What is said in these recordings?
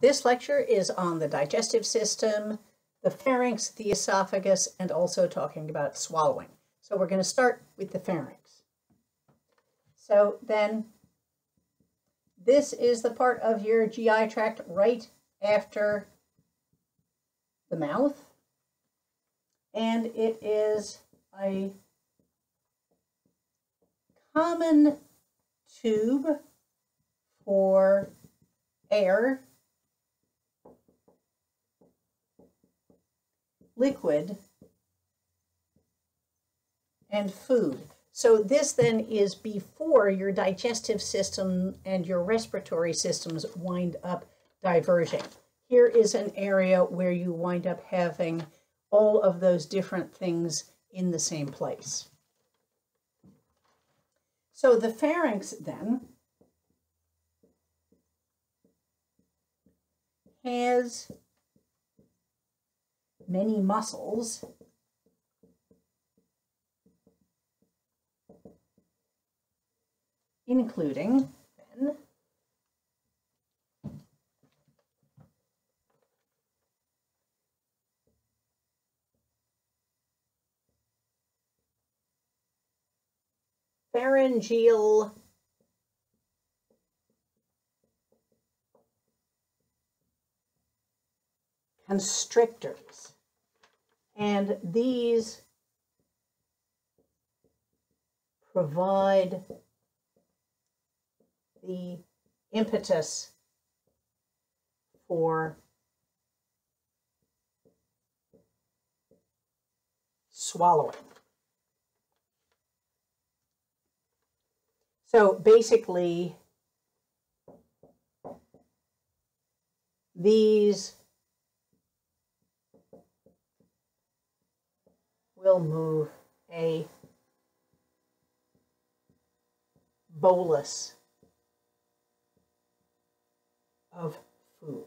This lecture is on the digestive system, the pharynx, the esophagus, and also talking about swallowing. So we're going to start with the pharynx. So then this is the part of your GI tract right after the mouth, and it is a common tube for air, liquid, and food. So this then is before your digestive system and your respiratory systems wind up diverging. Here is an area where you wind up having all of those different things in the same place. So the pharynx then has many muscles, including then pharyngeal constrictors. And these provide the impetus for swallowing. So basically, these will move a bolus of food.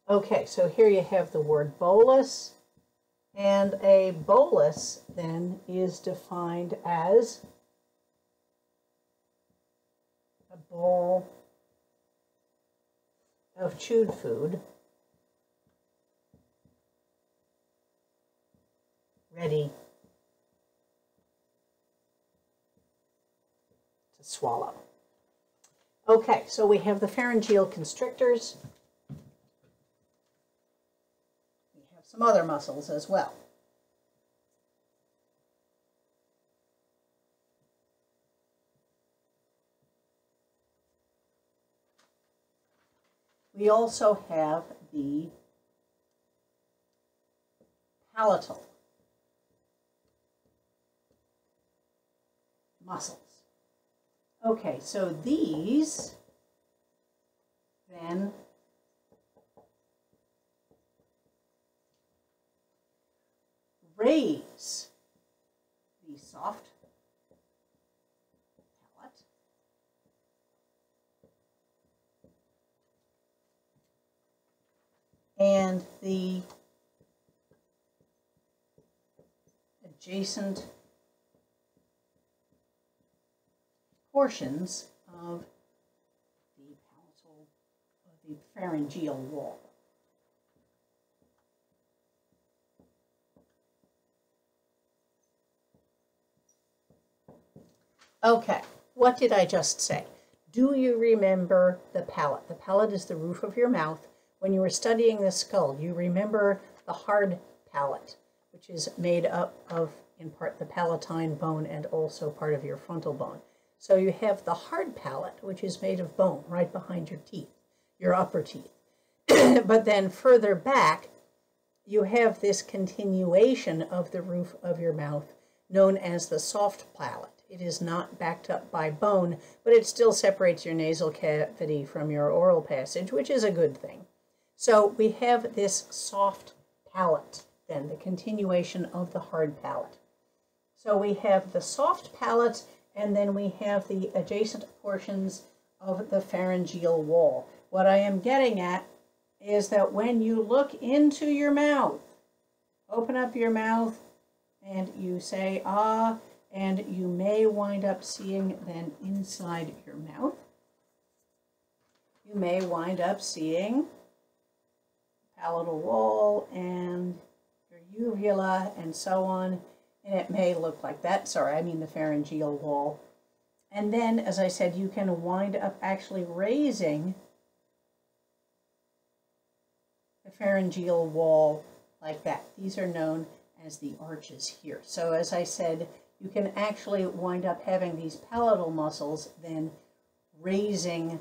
Okay, so here you have the word bolus, and a bolus then is defined as a ball of chewed food ready to swallow. Okay, so we have the pharyngeal constrictors. We have some other muscles as well. We also have the palatal muscles. Okay, so these then raise the soft palate and the adjacent portions of the palatal, of the pharyngeal wall. Okay, what did I just say? Do you remember the palate? The palate is the roof of your mouth. When you were studying the skull, you remember the hard palate, which is made up of, in part, the palatine bone and also part of your frontal bone. So you have the hard palate, which is made of bone right behind your teeth, your upper teeth. But then further back, you have this continuation of the roof of your mouth known as the soft palate. It is not backed up by bone, but it still separates your nasal cavity from your oral passage, which is a good thing. So we have this soft palate, then, the continuation of the hard palate. So we have the soft palate, and then we have the adjacent portions of the pharyngeal wall. What I am getting at is that when you look into your mouth, open up your mouth and you say, ah, and you may wind up seeing then inside your mouth, you may wind up seeing palatal wall and your uvula and so on, and it may look like that. Sorry, I mean the pharyngeal wall. And then, as I said, you can wind up actually raising the pharyngeal wall like that. These are known as the arches here. So as I said, you can actually wind up having these palatal muscles then raising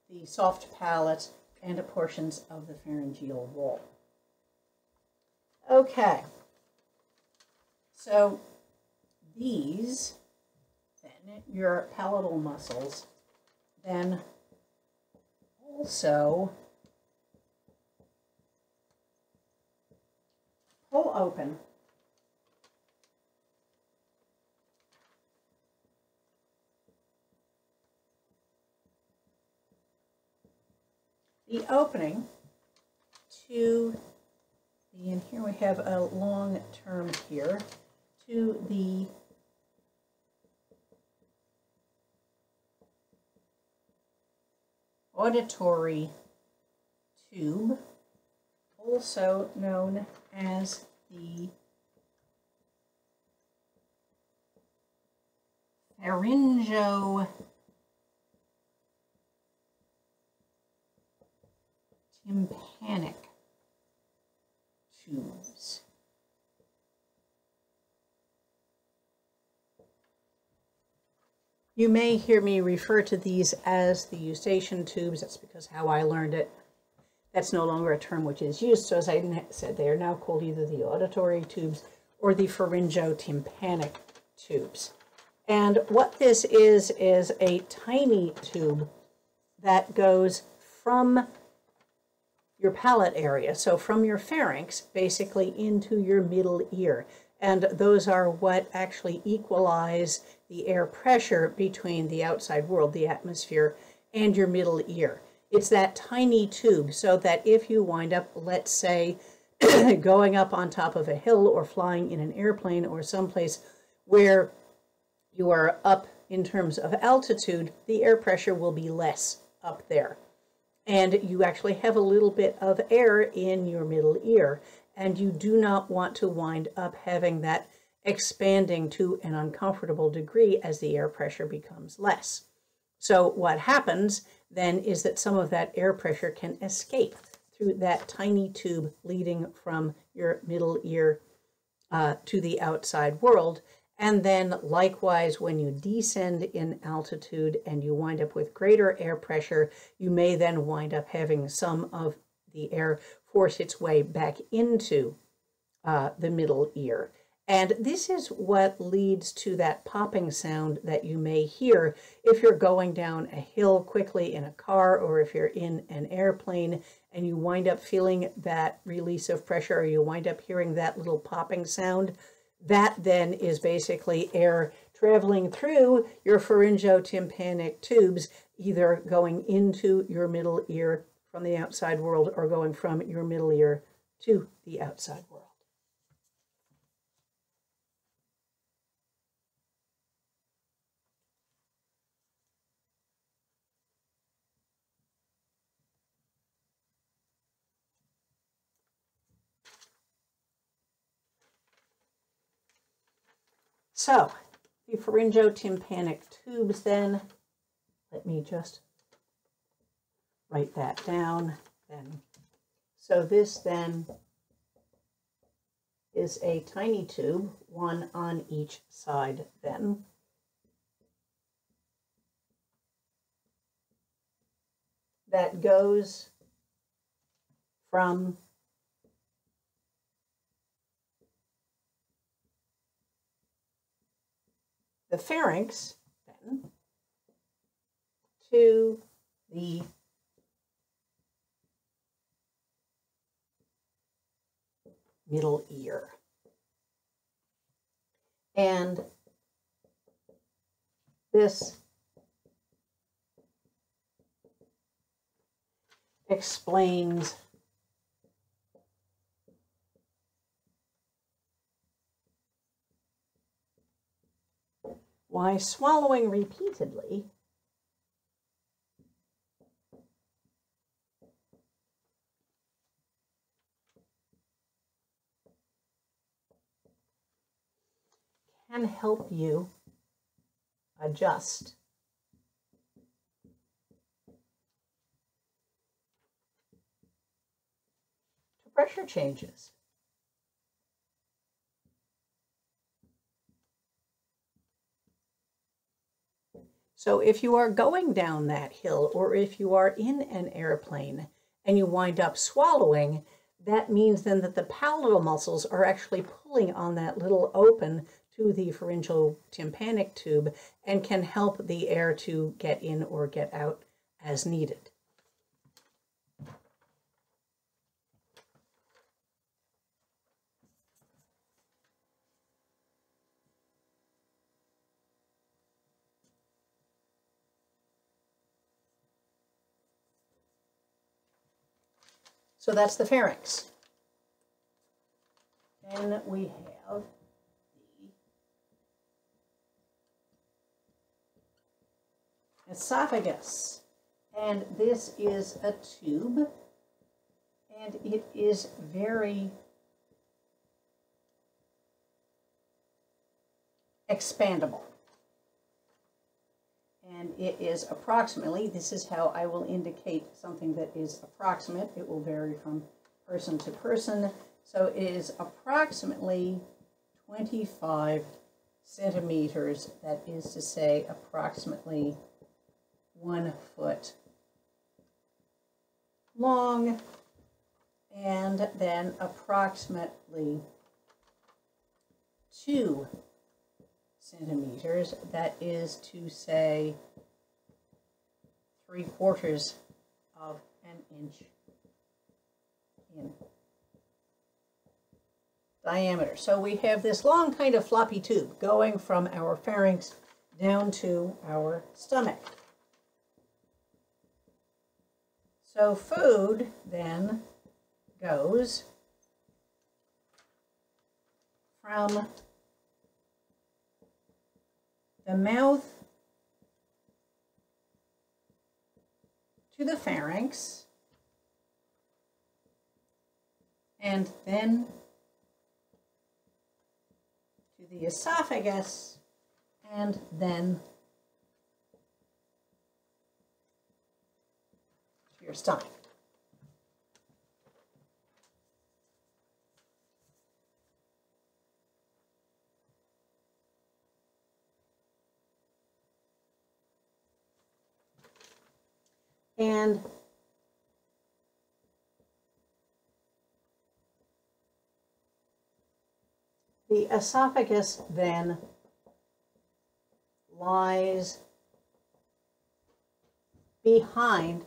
the soft palate and portions of the pharyngeal wall. Okay, so these, then, your palatal muscles, then also pull open the opening to the, and here we have a long term here, to the auditory tube, also known as the pharyngotympanic tubes. You may hear me refer to these as the eustachian tubes. That's because how I learned it. That's no longer a term which is used. So as I said, they are now called either the auditory tubes or the pharyngotympanic tubes. And what this is a tiny tube that goes from your palate area, so from your pharynx, basically into your middle ear. And those are what actually equalize the air pressure between the outside world, the atmosphere, and your middle ear. It's that tiny tube, so that if you wind up, let's say, going up on top of a hill or flying in an airplane or someplace where you are up in terms of altitude, the air pressure will be less up there. And you actually have a little bit of air in your middle ear, and you do not want to wind up having that expanding to an uncomfortable degree as the air pressure becomes less. So what happens then is that some of that air pressure can escape through that tiny tube leading from your middle ear to the outside world. And then likewise, when you descend in altitude and you wind up with greater air pressure, you may then wind up having some of the air force its way back into the middle ear. And this is what leads to that popping sound that you may hear if you're going down a hill quickly in a car, or if you're in an airplane and you wind up feeling that release of pressure, or you wind up hearing that little popping sound. That then is basically air traveling through your pharyngotympanic tubes, either going into your middle ear from the outside world or going from your middle ear to the outside world. So, the pharyngotympanic tubes then, let me just write that down then. So this then is a tiny tube, one on each side then. That goes from the pharynx then to the middle ear. And this explains why swallowing repeatedly can help you adjust to pressure changes. So if you are going down that hill, or if you are in an airplane and you wind up swallowing, that means then that the palatal muscles are actually pulling on that little open to the pharyngeal-tympanic tube and can help the air to get in or get out as needed. So that's the pharynx. Then we have the esophagus. And this is a tube, and it is very expandable. And it is approximately, this is how I will indicate something that is approximate. It will vary from person to person. So it is approximately 25 centimeters, that is to say approximately 1 foot long, and then approximately 2 centimeters, that is to say 3/4 of an inch in diameter. So we have this long kind of floppy tube going from our pharynx down to our stomach. So food then goes from the mouth to the pharynx, and then to the esophagus, and then to your stomach. And the esophagus then lies behind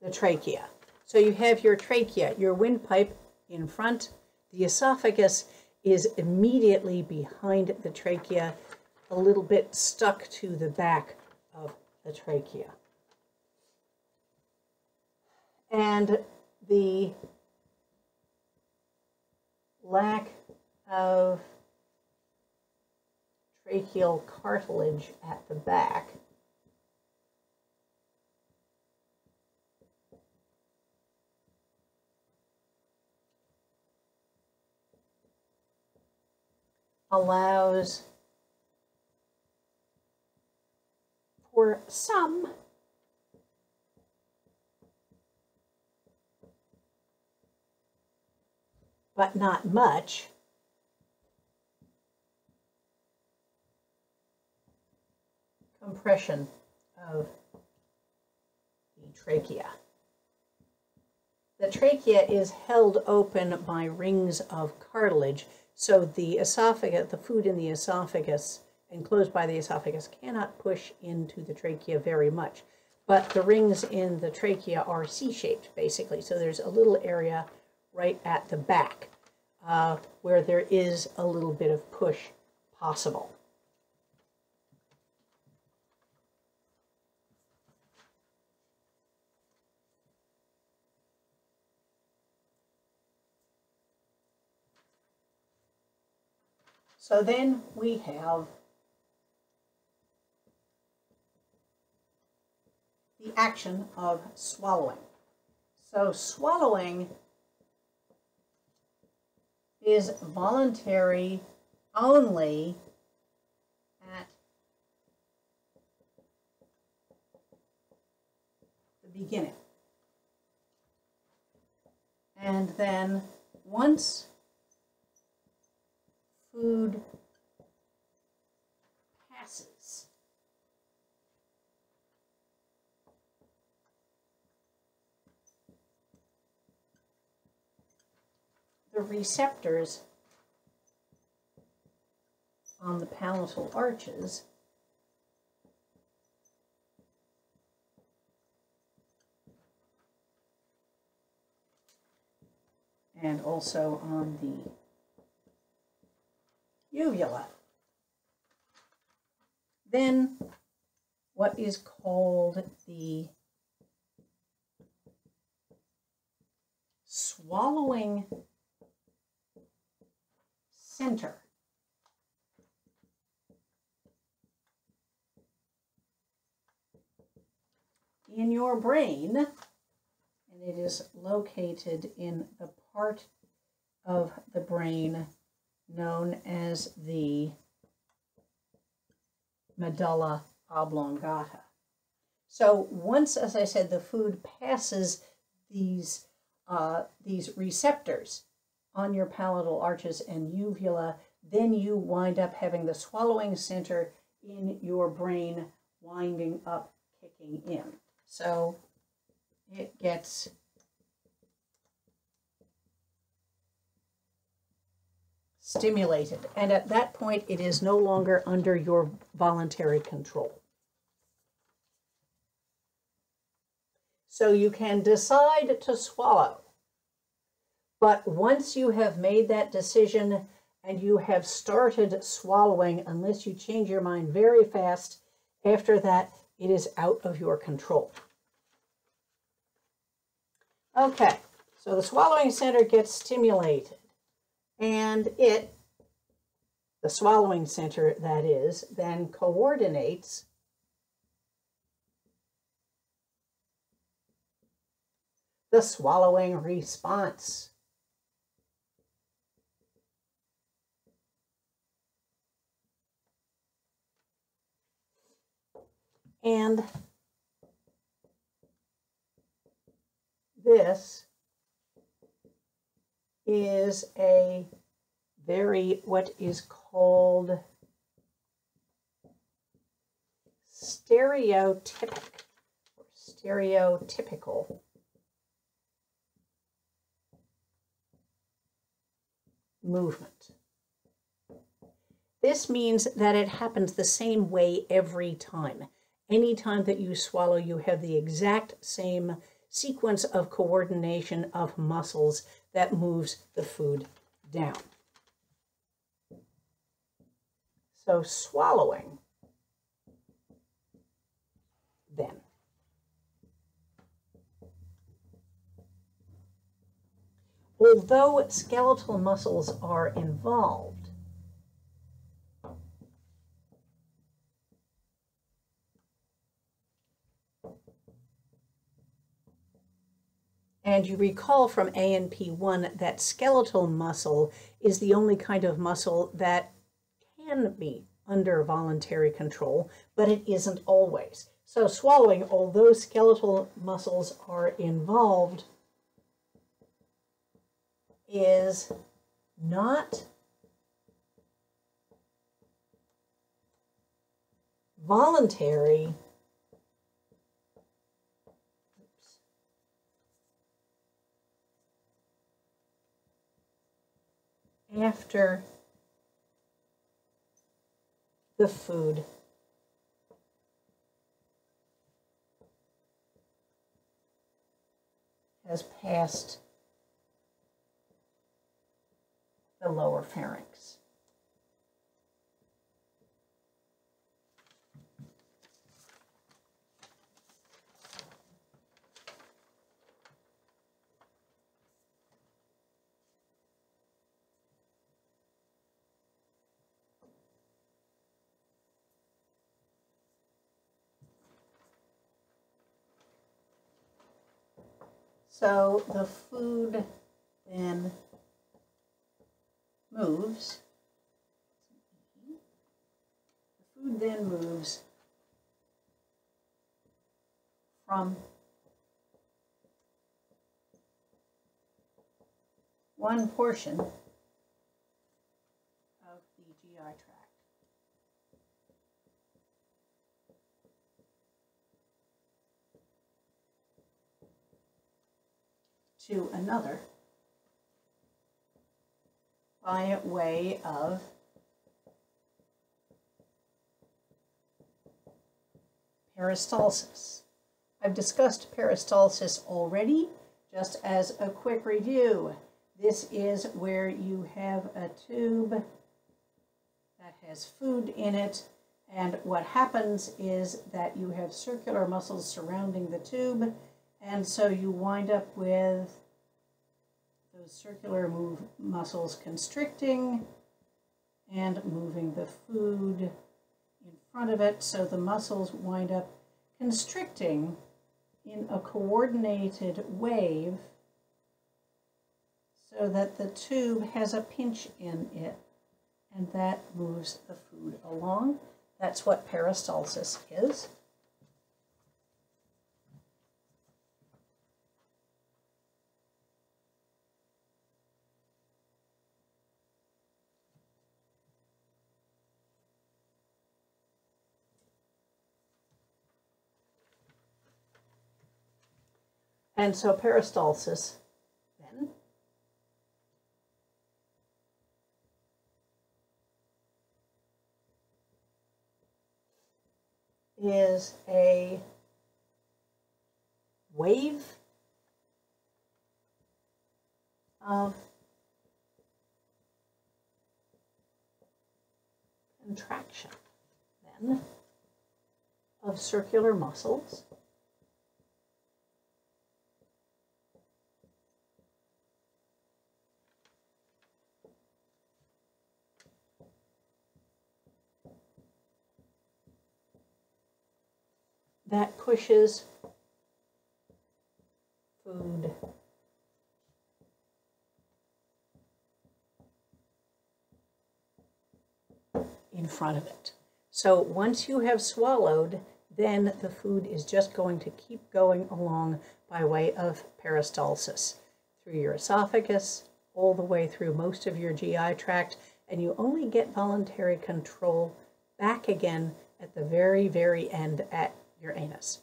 the trachea. So you have your trachea, your windpipe in front. The esophagus is immediately behind the trachea, a little bit stuck to the back of the trachea. And the lack of tracheal cartilage at the back allows for some but not much compression of the trachea. The trachea is held open by rings of cartilage, so the esophagus, the food in the esophagus, enclosed by the esophagus, cannot push into the trachea very much. But the rings in the trachea are C-shaped, basically, so there's a little area right at the back where there is a little bit of push possible. So then we have the action of swallowing. So swallowing is voluntary only at the beginning. And then once food passes the receptors on the palatal arches, and also on the uvula, then what is called the swallowing center in your brain, and it is located in the part of the brain known as the medulla oblongata. So once, as I said, the food passes these receptors on your palatal arches and uvula, then you wind up having the swallowing center in your brain winding up, kicking in. So it gets stimulated, and at that point it is no longer under your voluntary control. So you can decide to swallow, but once you have made that decision and you have started swallowing, unless you change your mind very fast, after that it is out of your control. Okay, so the swallowing center gets stimulated, and the swallowing center, that is, then coordinates the swallowing response. And this is a what is called stereotypical movement. This means that it happens the same way every time. Any time that you swallow, you have the exact same sequence of coordination of muscles that moves the food down. So swallowing, then. Although skeletal muscles are involved, and you recall from ANP1 that skeletal muscle is the only kind of muscle that can be under voluntary control, but it isn't always. So swallowing, although skeletal muscles are involved, is not voluntary after the food has passed the lower pharynx. So the food then moves, the food then moves from one portion of the GI tract to another by way of peristalsis. I've discussed peristalsis already. Just as a quick review, this is where you have a tube that has food in it, and what happens is that you have circular muscles surrounding the tube, and so you wind up with those circular muscles constricting and moving the food in front of it, so the muscles wind up constricting in a coordinated wave so that the tube has a pinch in it, and that moves the food along. That's what peristalsis is. And so peristalsis then is a wave of contraction then of circular muscles that pushes food in front of it. So once you have swallowed, then the food is just going to keep going along by way of peristalsis through your esophagus, all the way through most of your GI tract, and you only get voluntary control back again at the very, very end at your anus.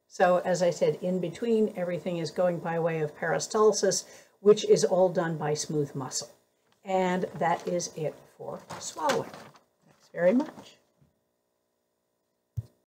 So as I said, in between, everything is going by way of peristalsis, which is all done by smooth muscle. And that is it for swallowing. Thanks very much.